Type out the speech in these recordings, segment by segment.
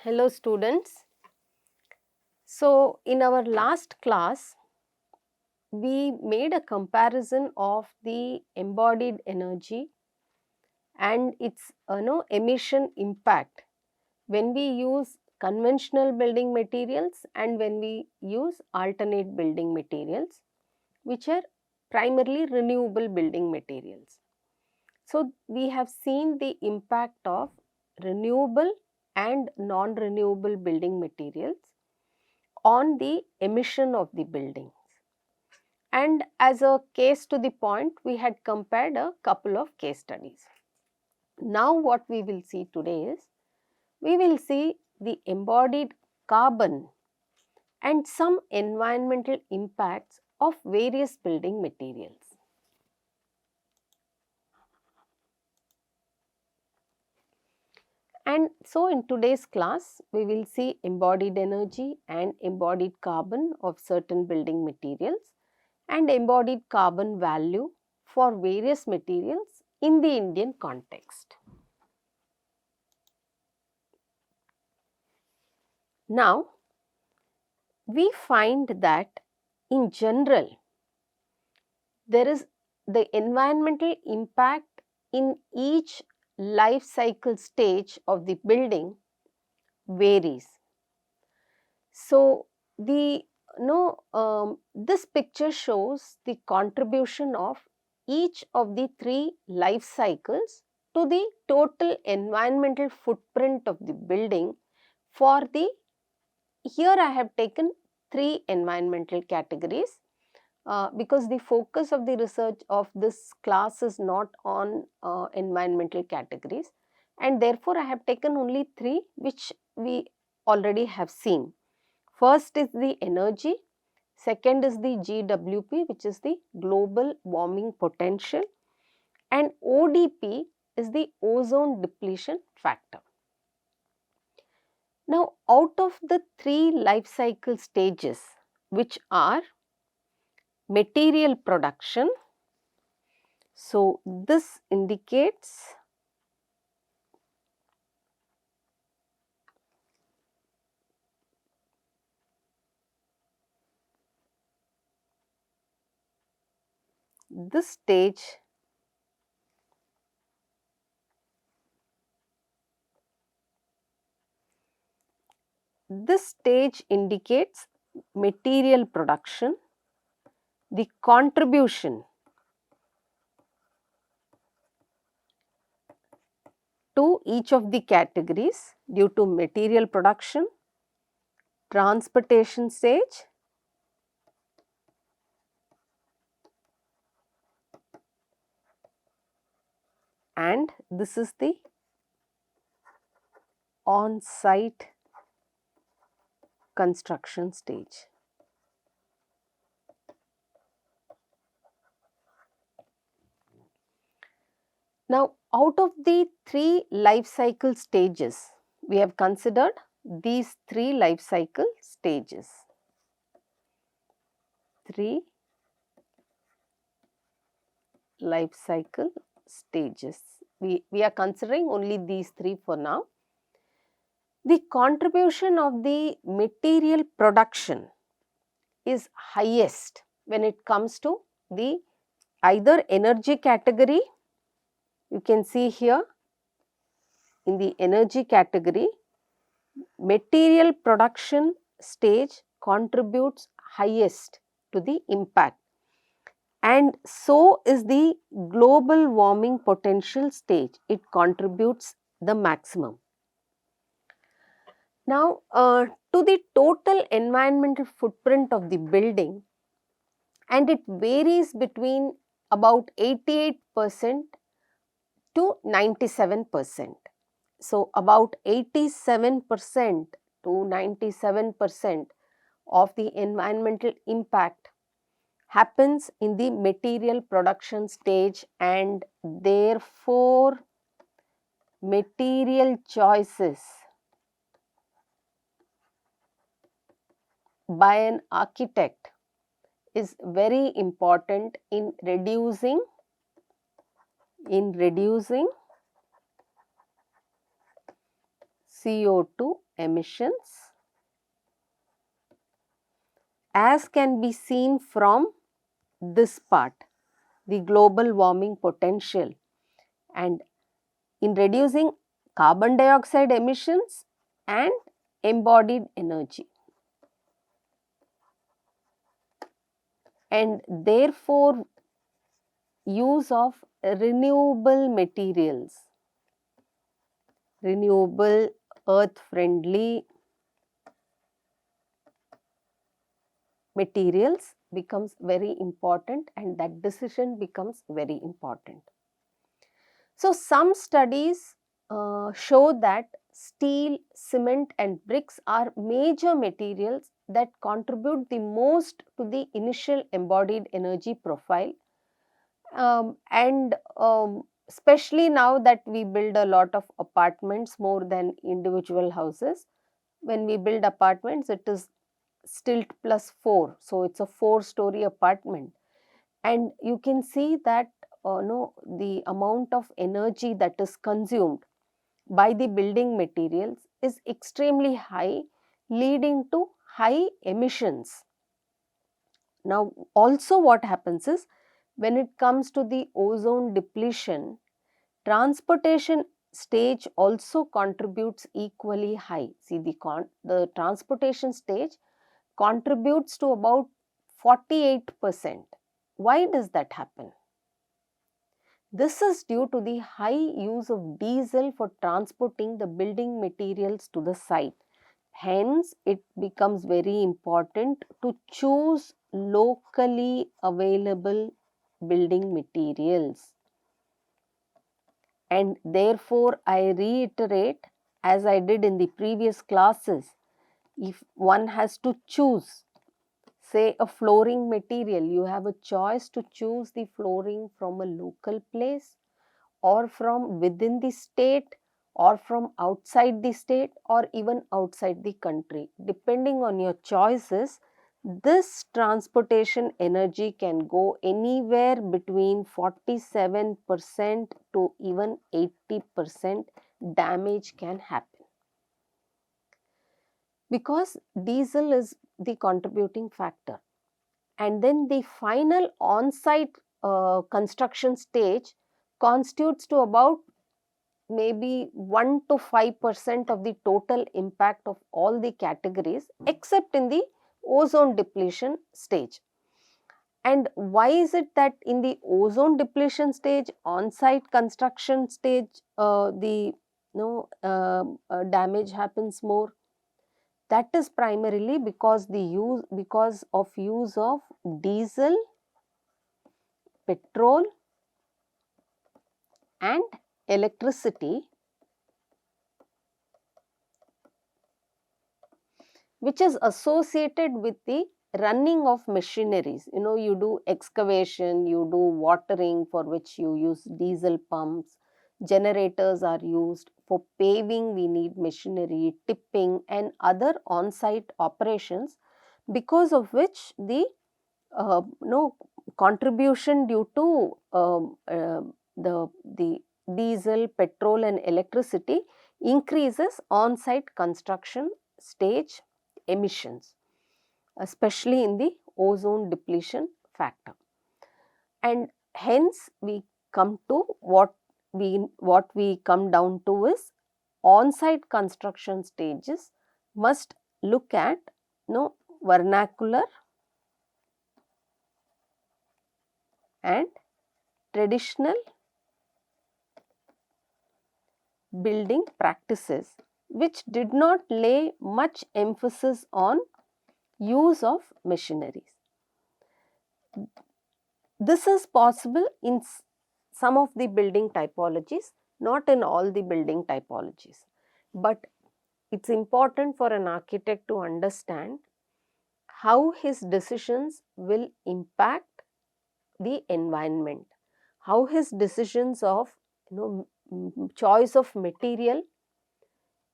Hello students. So in our last class we made a comparison of the embodied energy and its emission impact when we use conventional building materials and when we use alternate building materials, which are primarily renewable building materials. So we have seen the impact of renewable and non-renewable building materials on the emission of the buildings. And as a case to the point, we had compared a couple of case studies. Now what we will see today is, we will see the embodied carbon and some environmental impacts of various building materials. And so in today's class, we will see embodied energy and embodied carbon of certain building materials and embodied carbon value for various materials in the Indian context. Now, we find that in general, there is the environmental impact in each life cycle stage of the building varies. So, this picture shows the contribution of each of the three life cycles to the total environmental footprint of the building. For the, here I have taken three environmental categories because the focus of the research of this class is not on environmental categories, and therefore I have taken only three which we already have seen. First is the energy, second is the GWP, which is the global warming potential, and ODP is the ozone depletion factor. Now, out of the three life cycle stages, which are material production, so this indicates this stage indicates material production, the contribution to each of the categories due to material production, transportation stage, and this is the on-site construction stage. Now, out of the three life cycle stages, we have considered these three life cycle stages. Three life cycle stages. We are considering only these three for now. The contribution of the material production is highest when it comes to the either energy category. You can see here in the energy category, material production stage contributes highest to the impact, and so is the global warming potential stage. It contributes the maximum. Now, to the total environmental footprint of the building, and it varies between about 88% to 97%. So, about 87% to 97% of the environmental impact happens in the material production stage, and therefore material choices by an architect is very important in reducing CO2 emissions, as can be seen from this part, the global warming potential, and in reducing carbon dioxide emissions and embodied energy. And therefore, use of renewable materials, renewable, earth friendly materials becomes very important, and that decision becomes very important. So, some studies show that steel, cement and bricks are major materials that contribute the most to the initial embodied energy profile, and especially now that we build a lot of apartments more than individual houses. When we build apartments, it is stilt plus 4, so it's a 4-story apartment, and you can see that no, the amount of energy that is consumed by the building materials is extremely high, leading to high emissions. Now, also what happens is, when it comes to the ozone depletion, transportation stage also contributes equally high. See, the transportation stage contributes to about 48%. Why does that happen? This is due to the high use of diesel for transporting the building materials to the site. Hence, it becomes very important to choose locally available building materials. And therefore, I reiterate, as I did in the previous classes, if one has to choose, say, a flooring material, you have a choice to choose the flooring from a local place, or from within the state, or from outside the state, or even outside the country. Depending on your choices, this transportation energy can go anywhere between 47% to even 80% damage can happen, because diesel is the contributing factor. And then the final on-site construction stage constitutes to about maybe 1 to 5% of the total impact of all the categories, except in the ozone depletion stage. And why is it that in the ozone depletion stage, on-site construction stage, the damage happens more? That is primarily because of use of diesel, petrol and electricity, which is associated with the running of machineries. You do excavation, you do watering, for which you use diesel pumps. Generators are used. For paving, we need machinery, tipping and other on-site operations, because of which the contribution due to the diesel, petrol and electricity increases on-site construction stage emissions, especially in the ozone depletion factor. And hence we come to what we come down to is, on-site construction stages must look at vernacular and traditional building practices, which did not lay much emphasis on use of machineries. This is possible in some of the building typologies, not in all the building typologies. But it's important for an architect to understand how his decisions will impact the environment, how his decisions of choice of material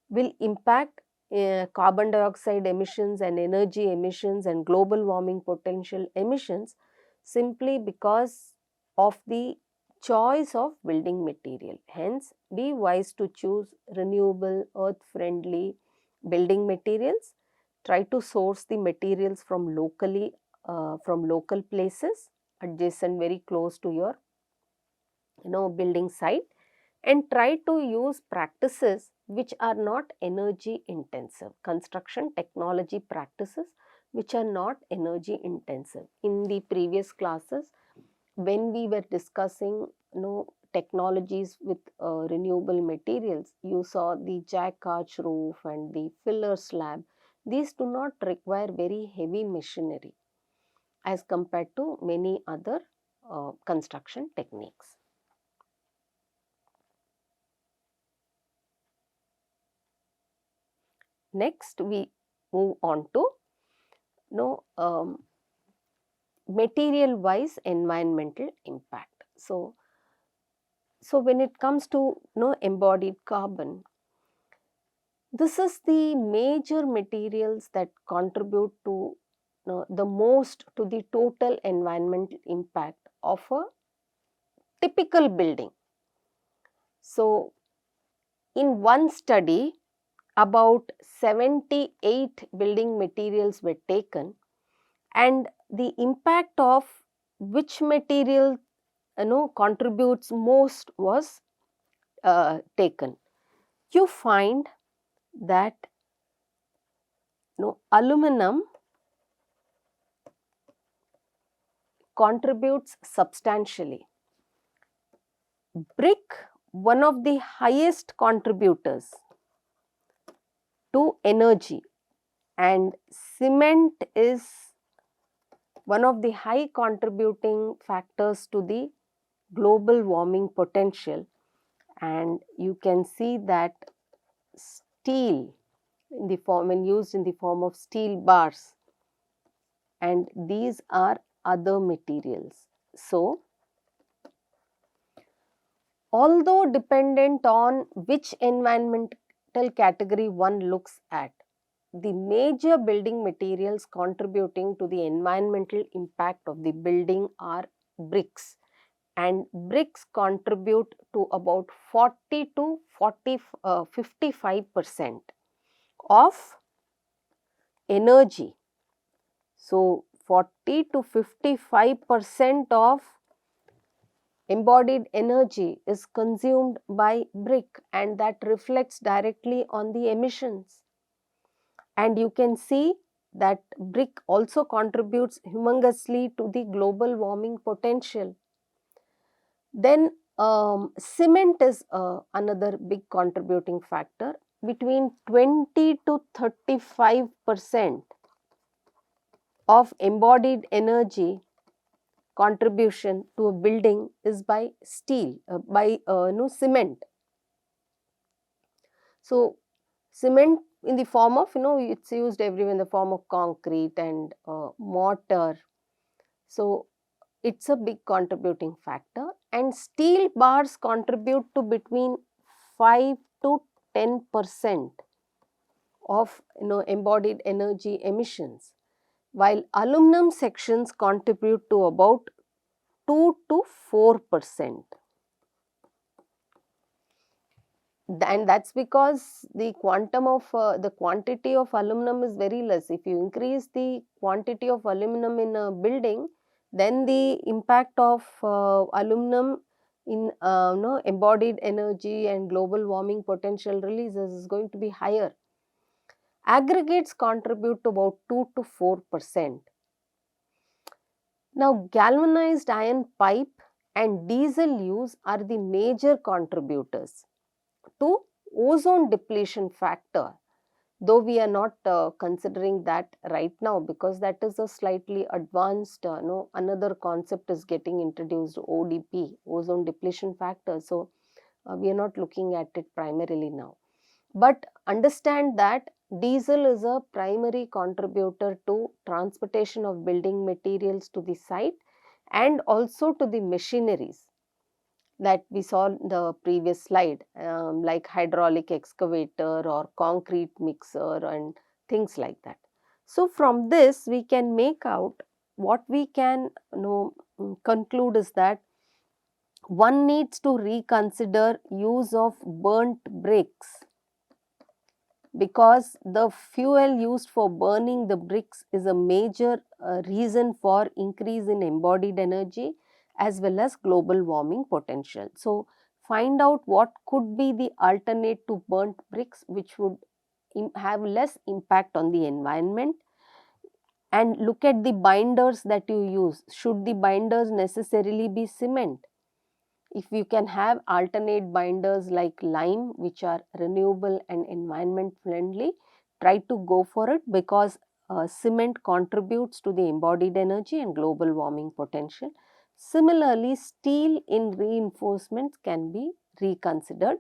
will impact carbon dioxide emissions and energy emissions and global warming potential emissions, simply because of the choice of building material. Hence, be wise to choose renewable, earth friendly building materials. Try to source the materials from local places adjacent, very close to your building site, and try to use practices which are not energy intensive, construction technology practices which are not energy intensive. In the previous classes, when we were discussing technologies with renewable materials, you saw the jack arch roof and the filler slab. These do not require very heavy machinery as compared to many other construction techniques. Next, we move on to material wise environmental impact. So when it comes to embodied carbon, this is the major materials that contribute to the most to the total environmental impact of a typical building. So in one study, about 78 building materials were taken, and the impact of which material contributes most was taken. You find that aluminum contributes substantially. Brick, one of the highest contributors to energy, and cement is one of the high contributing factors to the global warming potential. And you can see that steel, when used in the form of steel bars, and these are other materials. So although dependent on which environmental category one looks at, the major building materials contributing to the environmental impact of the building are bricks, and bricks contribute to about 40 to 55% of energy. So 40 to 55% of embodied energy is consumed by brick, and that reflects directly on the emissions. And you can see that brick also contributes humongously to the global warming potential. Then cement is another big contributing factor. Between 20 to 35% of embodied energy contribution to a building is by cement. So cement in the form of it's used everywhere in the form of concrete and mortar. So it's a big contributing factor, and steel bars contribute to between 5 to 10% of embodied energy emissions, while aluminum sections contribute to about 2 to 4%. And that's because the quantity of aluminum is very less. If you increase the quantity of aluminum in a building, then the impact of aluminum in embodied energy and global warming potential releases is going to be higher. Aggregates contribute to about 2 to 4%. Now, galvanized iron pipe and diesel use are the major contributors to ozone depletion factor, though we are not considering that right now, because that is a slightly advanced another concept is getting introduced, ODP, ozone depletion factor. So we are not looking at it primarily now, but understand that diesel is a primary contributor to transportation of building materials to the site and also to the machineries. that we saw in the previous slide, like hydraulic excavator or concrete mixer and things like that. So from this we can make out, what we can conclude is that one needs to reconsider use of burnt bricks, because the fuel used for burning the bricks is a major reason for increase in embodied energy as well as global warming potential. So find out what could be the alternate to burnt bricks which would have less impact on the environment, and look at the binders that you use. Should the binders necessarily be cement? If you can have alternate binders like lime, which are renewable and environment friendly, try to go for it, because cement contributes to the embodied energy and global warming potential. Similarly, steel in reinforcements can be reconsidered.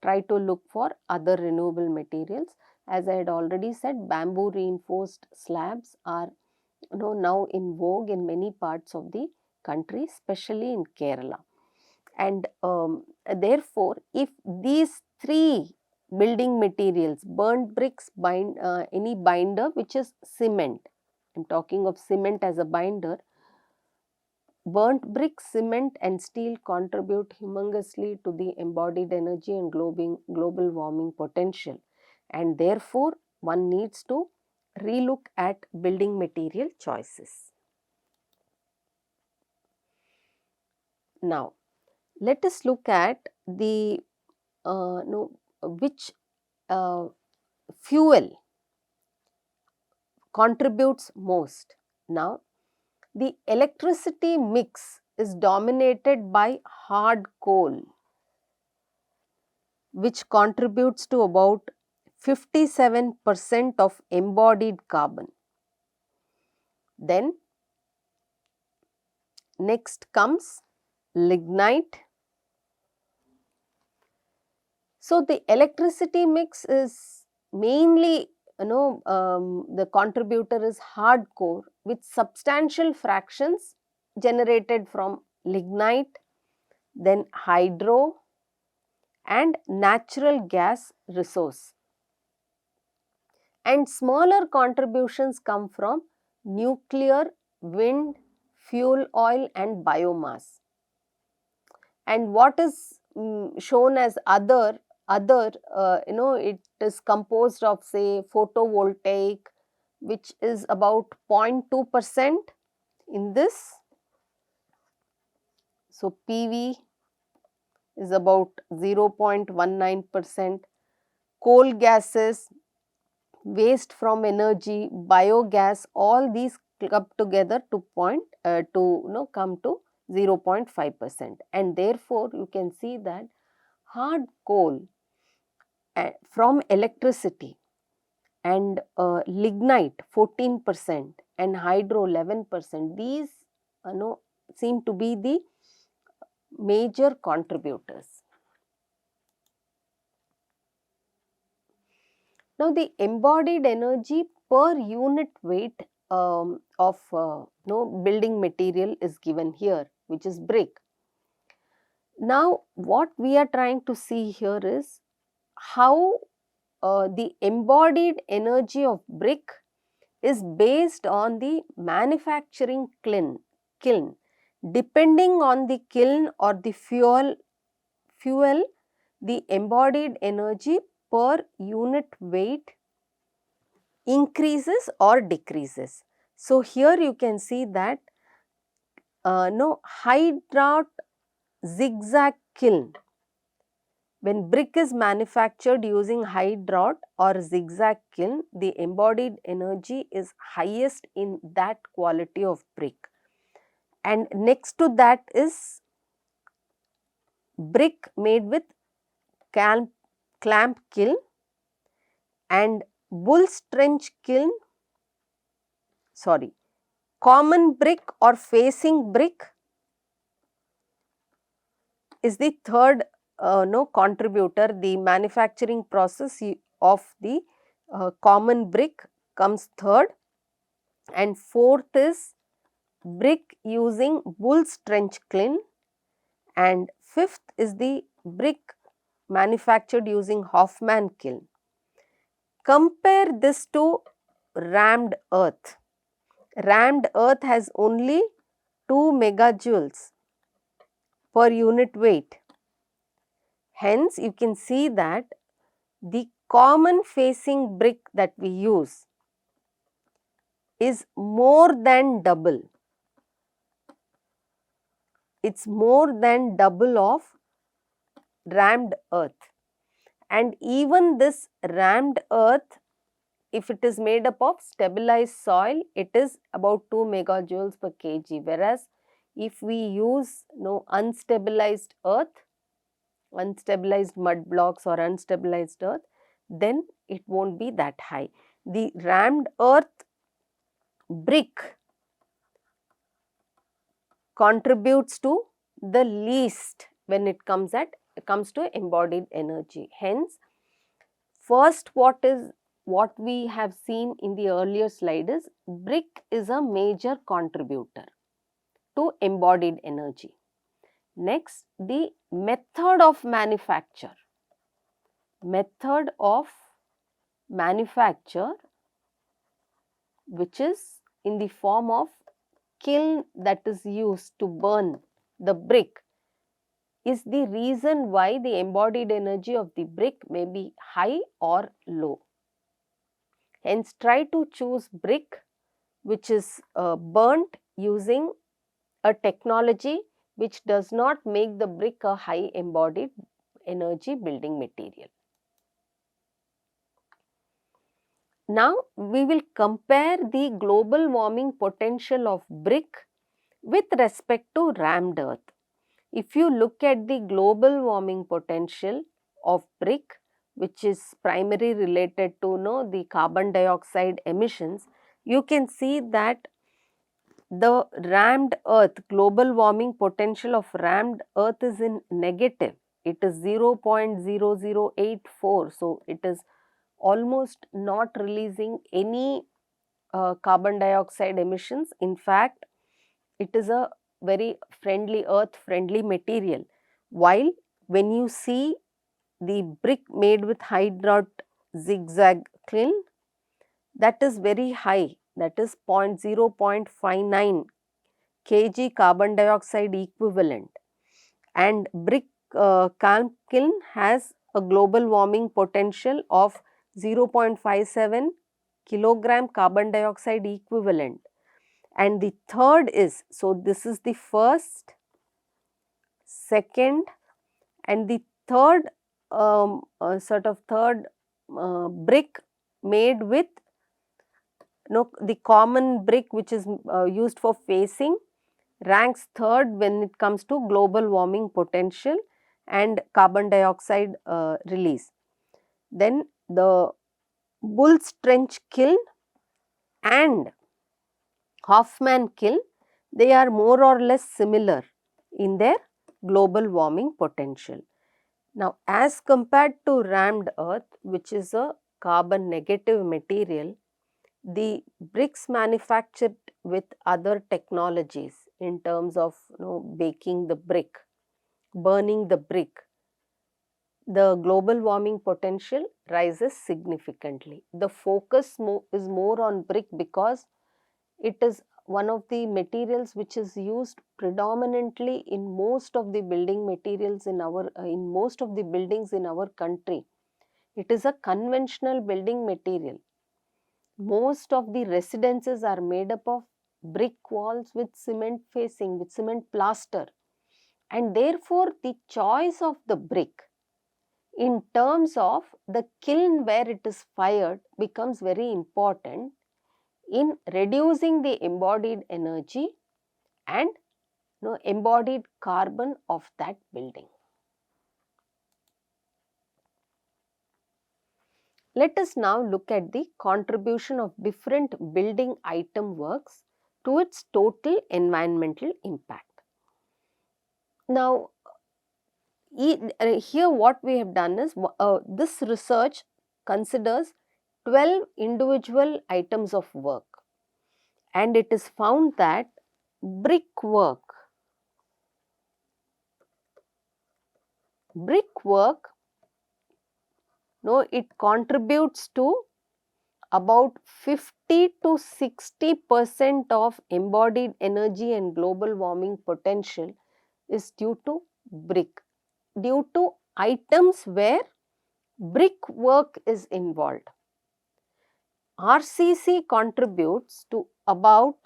Try to look for other renewable materials. As I had already said, bamboo reinforced slabs are now in vogue in many parts of the country, especially in Kerala. And therefore, if these three building materials, burnt bricks, any binder which is cement, I am talking of cement as a binder, burnt bricks, cement and steel contribute humongously to the embodied energy and global warming potential, and therefore one needs to relook at building material choices. Now let us look at the which fuel contributes most. Now, the electricity mix is dominated by hard coal, which contributes to about 57% of embodied carbon. Then, next comes lignite. So, the electricity mix is mainly, the contributor is hardcore, with substantial fractions generated from lignite, then hydro and natural gas resource. And smaller contributions come from nuclear, wind, fuel oil and biomass. And what is shown as other, it is composed of, say, photovoltaic, which is about 0.2% in this. So PV is about 0.19%, coal gases, waste from energy, biogas, all these club together to come to 0.5%, and therefore you can see that hard coal from electricity and lignite 14% and hydro 11%, these seem to be the major contributors. Now, the embodied energy per unit weight of building material is given here, which is brick. Now, what we are trying to see here is how the embodied energy of brick is based on the manufacturing kiln. Depending on the kiln or the fuel, the embodied energy per unit weight increases or decreases. So here you can see that hydraulic zigzag kiln, when brick is manufactured using hydraulic or zigzag kiln, the embodied energy is highest in that quality of brick. And next to that is brick made with clamp kiln and bull's trench kiln, common brick or facing brick is the third contributor. The manufacturing process of the common brick comes third, and fourth is brick using bull's trench kiln, and fifth is the brick manufactured using Hoffman kiln. Compare this to rammed earth. Rammed earth has only 2 megajoules per unit weight. Hence, you can see that the common facing brick that we use is more than double. It's more than double of rammed earth. And even this rammed earth, if it is made up of stabilized soil, it is about 2 megajoules per kg. Whereas, if we use unstabilized earth, unstabilized mud blocks or unstabilized earth, then it won't be that high. The rammed earth brick contributes to the least when it comes to embodied energy. Hence, first what we have seen in the earlier slide is brick is a major contributor to embodied energy. Next, the method of manufacture. Method of manufacture, which is in the form of kiln that is used to burn the brick, is the reason why the embodied energy of the brick may be high or low. Hence, try to choose brick which is burnt using a technology which does not make the brick a high embodied energy building material. Now, we will compare the global warming potential of brick with respect to rammed earth. If you look at the global warming potential of brick, which is primarily related to the carbon dioxide emissions, you can see that the rammed earth, global warming potential of rammed earth is in negative. It is 0.0084. So, it is almost not releasing any carbon dioxide emissions. In fact, it is a very friendly, earth friendly material. While when you see the brick made with hydrot zigzag kiln, that is very high, that is 0.59 kg carbon dioxide equivalent, and brick calm kiln has a global warming potential of 0.57 kilogram carbon dioxide equivalent. And the third is, so this is the first, second and the third brick made with the common brick which is used for facing, ranks third when it comes to global warming potential and carbon dioxide release. Then the Bull's Trench kiln and Hoffman kiln, they are more or less similar in their global warming potential. Now, as compared to rammed earth, which is a carbon negative material, the bricks manufactured with other technologies in terms of baking the brick, burning the brick, the global warming potential rises significantly. The focus is more on brick because it is one of the materials which is used predominantly in most of the building materials in most of the buildings in our country. It is a conventional building material. Most of the residences are made up of brick walls with cement facing, with cement plaster, and therefore the choice of the brick in terms of the kiln where it is fired becomes very important in reducing the embodied energy and embodied carbon of that building. Let us now look at the contribution of different building item works to its total environmental impact. Now, here what we have done is this research considers 12 individual items of work, and it is found that brickwork Brickwork, it contributes to about 50 to 60% of embodied energy and global warming potential is due to brick, due to items where brickwork is involved. RCC contributes to about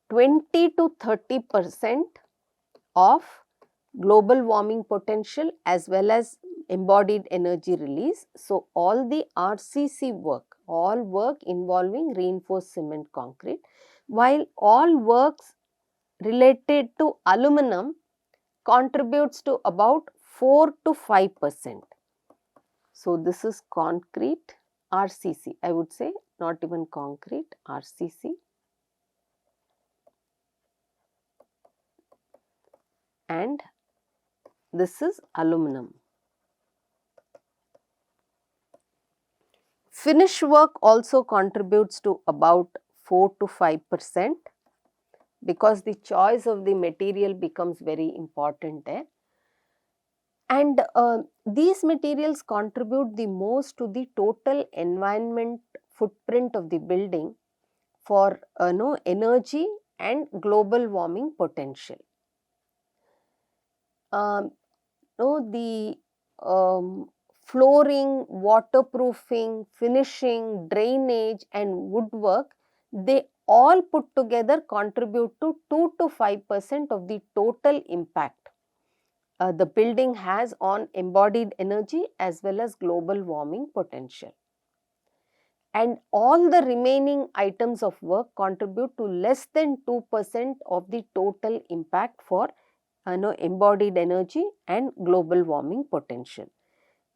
20 to 30% of global warming potential as well as embodied energy release. So, all the RCC work, all work involving reinforced cement concrete, while all works related to aluminum contributes to about 4 to 5%. So, this is concrete RCC, I would say, not even concrete, RCC. And this is aluminum. Finish work also contributes to about 4 to 5% because the choice of the material becomes very important there. And these materials contribute the most to the total environment footprint of the building for energy and global warming potential. The flooring, waterproofing, finishing, drainage and woodwork, they all put together contribute to 2 to 5% of the total impact the building has on embodied energy as well as global warming potential. And all the remaining items of work contribute to less than 2% of the total impact for embodied energy and global warming potential.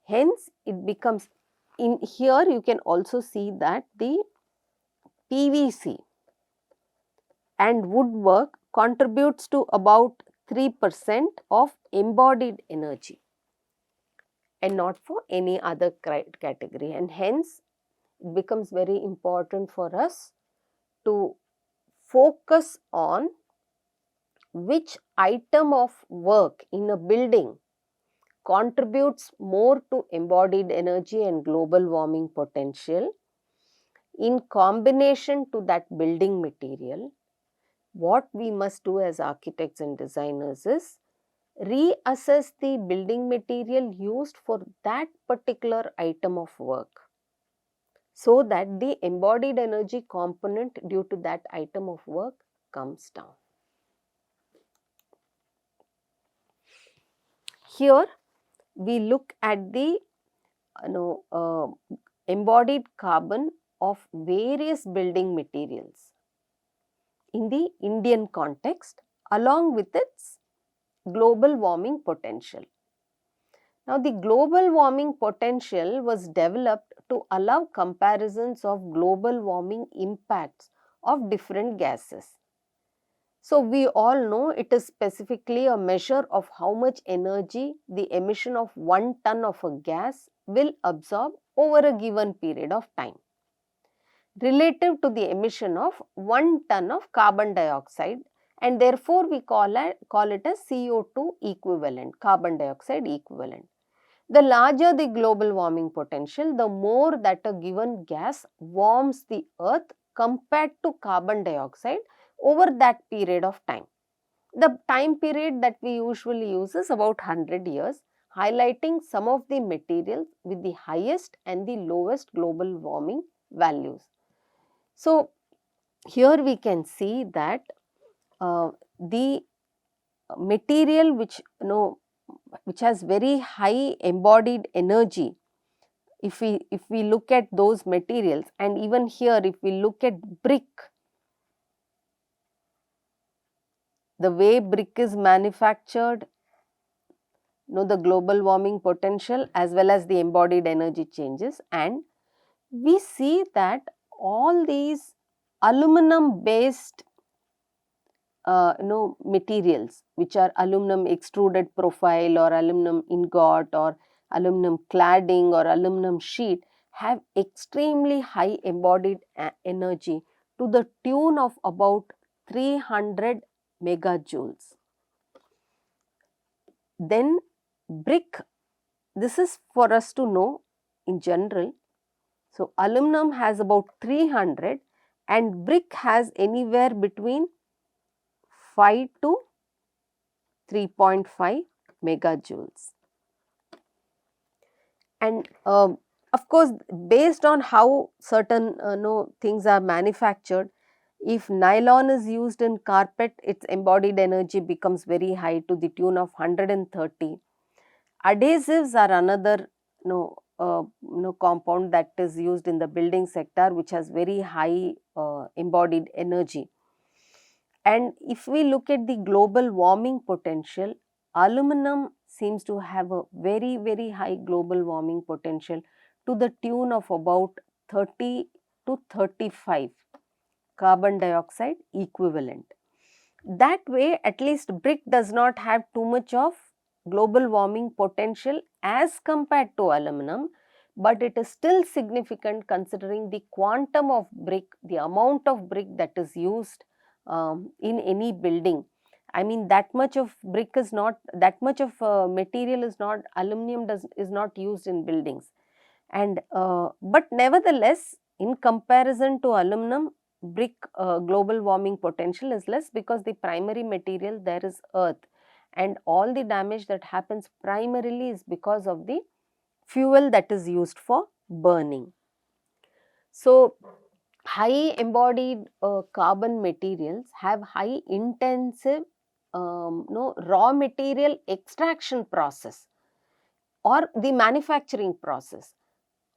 Hence, it becomes, in here you can also see that the PVC and woodwork contributes to about 3% of embodied energy and not for any other category, and hence it becomes very important for us to focus on which item of work in a building contributes more to embodied energy and global warming potential in combination to that building material. What we must do as architects and designers is reassess the building material used for that particular item of work, so that the embodied energy component due to that item of work comes down. Here we look at the embodied carbon of various building materials in the Indian context along with its global warming potential. Now, the global warming potential was developed to allow comparisons of global warming impacts of different gases. So, we all know it is specifically a measure of how much energy the emission of 1 ton of a gas will absorb over a given period of time, relative to the emission of 1 ton of carbon dioxide, and therefore we call it as CO2 equivalent, carbon dioxide equivalent. The larger the global warming potential, the more that a given gas warms the earth compared to carbon dioxide over that period of time. The time period that we usually use is about 100 years, highlighting some of the materials with the highest and the lowest global warming values. So, here we can see that the material which has very high embodied energy, if we look at those materials, and even here if we look at brick, the way brick is manufactured, the global warming potential as well as the embodied energy changes, and we see that all these aluminum based materials, which are aluminum extruded profile or aluminum ingot or aluminum cladding or aluminum sheet, have extremely high embodied energy to the tune of about 300 megajoules. Then brick, this is for us to know in general. So aluminum has about 300 and brick has anywhere between 5 to 3.5 megajoules. And of course, based on how certain things are manufactured, if nylon is used in carpet, its embodied energy becomes very high to the tune of 130. Adhesives are another compound that is used in the building sector, which has very high embodied energy. And if we look at the global warming potential, aluminum seems to have a very, very high global warming potential to the tune of about 30 to 35 carbon dioxide equivalent. That way, at least brick does not have too much of global warming potential as compared to aluminum, but it is still significant considering the quantum of brick, the amount of brick that is used in any building. I mean, that much of brick is not, that much of material is not, aluminum is not used in buildings. And but nevertheless, in comparison to aluminum, brick global warming potential is less because the primary material there is earth, and all the damage that happens primarily is because of the fuel that is used for burning. So high embodied carbon materials have high intensive raw material extraction process or the manufacturing process,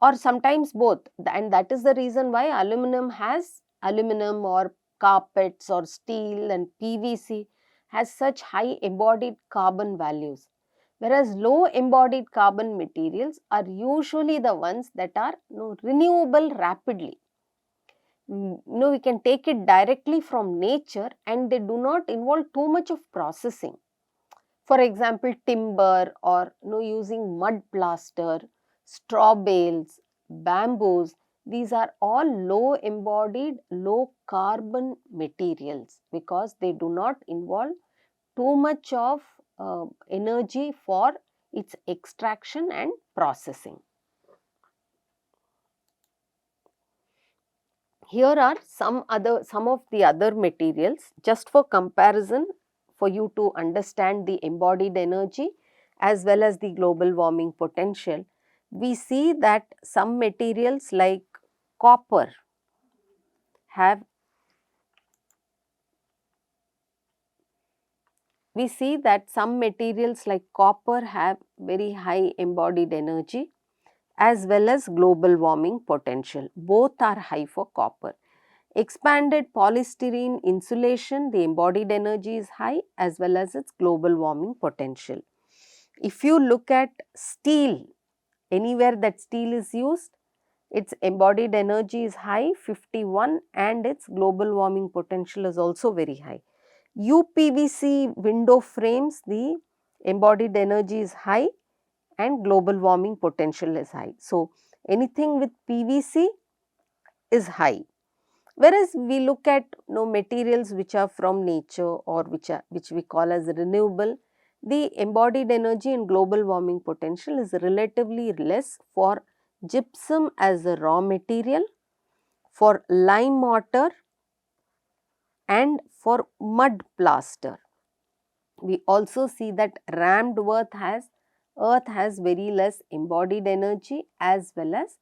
or sometimes both, and that is the reason why aluminum or carpets or steel and PVC has such high embodied carbon values, whereas low embodied carbon materials are usually the ones that are renewable rapidly. We can take it directly from nature and they do not involve too much of processing. For example, timber or using mud plaster, straw bales, bamboos, these are all low embodied, low carbon materials because they do not involve too much of energy for its extraction and processing. Here are some of the other materials just for comparison, for you to understand the embodied energy as well as the global warming potential. We see that some materials like copper have very high embodied energy as well as global warming potential. Both are high for copper. Expanded polystyrene insulation, the embodied energy is high as well as its global warming potential. If you look at steel, anywhere that steel is used, its embodied energy is high, 51, and its global warming potential is also very high. UPVC window frames, the embodied energy is high and global warming potential is high. So, anything with PVC is high. Whereas we look at materials which are from nature or which we call as renewable, the embodied energy and global warming potential is relatively less for gypsum as a raw material, for lime mortar and for mud plaster. We also see that rammed earth has very less embodied energy as well as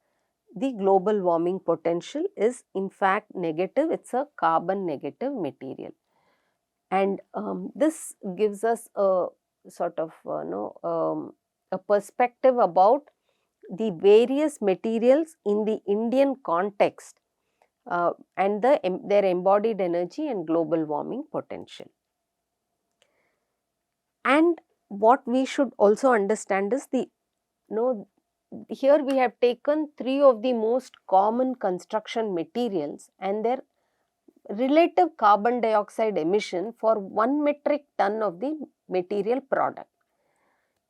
the global warming potential is in fact negative. It is a carbon negative material, and this gives us a sort of a perspective about the various materials in the Indian context and their embodied energy and global warming potential. And what we should also understand is here we have taken three of the most common construction materials and their relative carbon dioxide emission for 1 metric ton of the material product.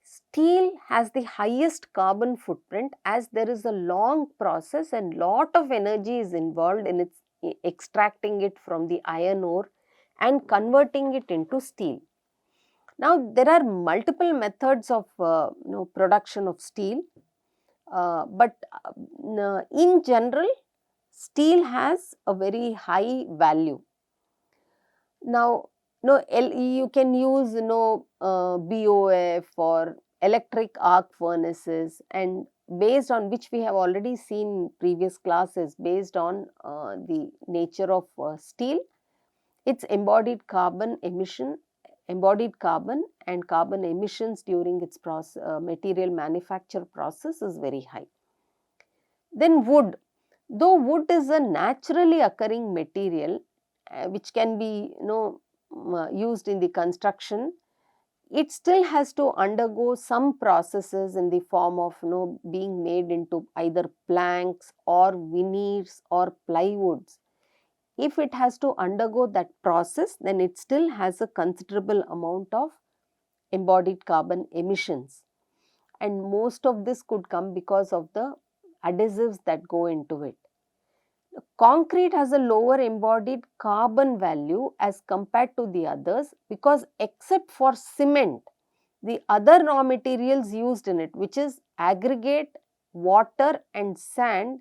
Steel has the highest carbon footprint as there is a long process and lot of energy is involved in its extracting it from the iron ore and converting it into steel. Now there are multiple methods of production of steel, but in general steel has a very high value. Now, you can use BOF or electric arc furnaces, and based on which we have already seen previous classes, based on the nature of steel, its embodied carbon and carbon emissions during its material manufacture process is very high. Then wood. Though wood is a naturally occurring material which can be used in the construction, it still has to undergo some processes in the form of being made into either planks or veneers or plywoods. If it has to undergo that process, then it still has a considerable amount of embodied carbon emissions, and most of this could come because of the adhesives that go into it. Concrete has a lower embodied carbon value as compared to the others, because except for cement, the other raw materials used in it, which is aggregate, water and sand,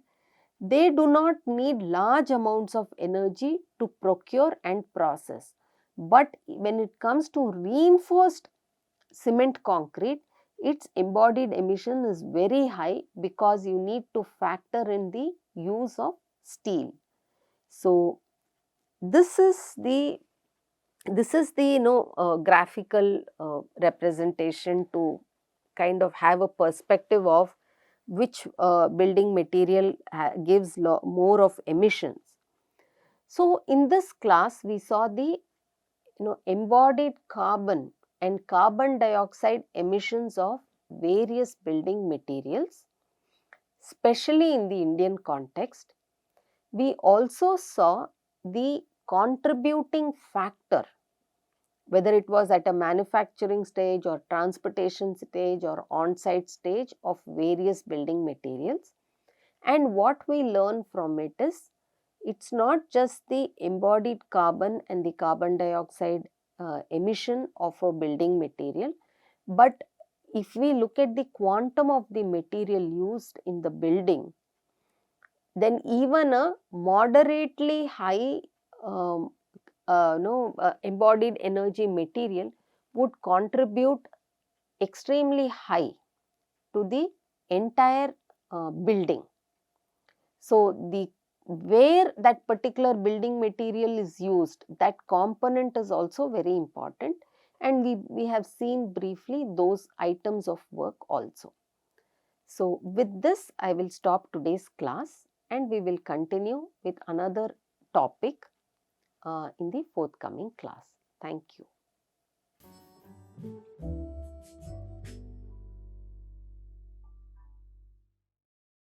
they do not need large amounts of energy to procure and process. But when it comes to reinforced cement concrete, its embodied emission is very high, because you need to factor in the use of steel. So this is the graphical representation to kind of have a perspective of which building material gives more of emissions. So in this class we saw the embodied carbon and carbon dioxide emissions of various building materials, especially in the Indian context. We also saw the contributing factor, whether it was at a manufacturing stage or transportation stage or on-site stage, of various building materials. And what we learn from it is, it's not just the embodied carbon and the carbon dioxide emission of a building material, but if we look at the quantum of the material used in the building, then even a moderately high embodied energy material would contribute extremely high to the entire building. So the where that particular building material is used, that component is also very important, and we have seen briefly those items of work also. So with this I will stop today's class, and we will continue with another topic in the forthcoming class. Thank you.